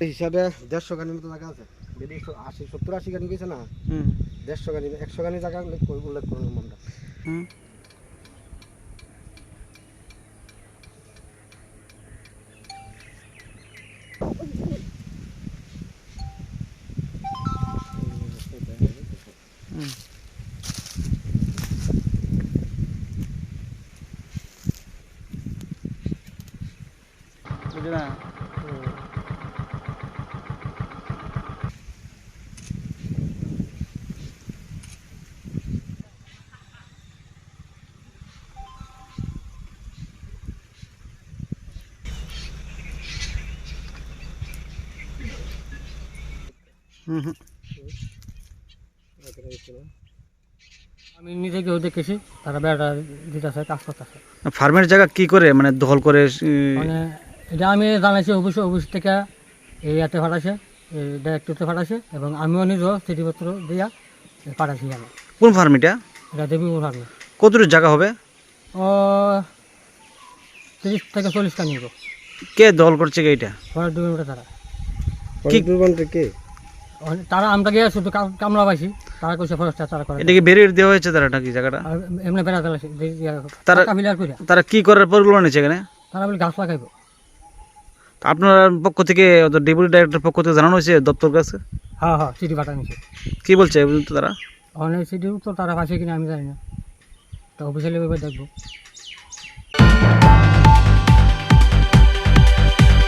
হিসাবে 150 গানির মতো জায়গা আছে। যদি 70-80 গানি গেছে না, 150 গানি 100 গানি জায়গা উল্লেখ করুন আমরা। বুঝলা আমি নিজে কেউ দেখেছি তারা বেড়া দিতেছে কাজ করতেছে। ফার্মের জায়গা কি করে মানে দখল করে? মানে এটা আমি জানাইছি অফিস থেকে এই ইয়াতে ফাটাইছে, এই ডাইরেক্টরতে ফাটাইছে এবং আমিও নিজেও চিঠিপত্র দিয়া পাঠাইছি। আমি কোন ফার্ম এটা? এটা দেবী ফার্মে। কতটুকু জায়গা হবে? ও 30 থেকে 40 টা নিব। কে দখল করছে এইটা? ফরেস্ট ডিপার্টমেন্টে তারা। ফরেস্ট ডিপার্টমেন্টে কে? তারা আমরা গিয়ে শুধু কামলা পাইছি, তারা কইছে ফরেস্টার তারা করে। এটা কি বেরিয়ে দেওয়া হয়েছে তারা নাকি জায়গাটা? এমনি বেড়া চালাইছে তারা ফিলার করে। তারা কি করার পরিকল্পনা নিয়েছে এখানে? তারা বলে গাছ লাগাইব। আপনার পক্ষ থেকে ডেপুটি ডাইরেক্টর পক্ষ থেকে জানানো হয়েছে দপ্তর কাছে? হ্যাঁ হ্যাঁ, চিঠি পাঠানিছে। কি বলছে তারা? অনেক চিঠি তো তারা পাইছে কিনা আমি জানি না, তো অফিসিয়ালি দেখবো।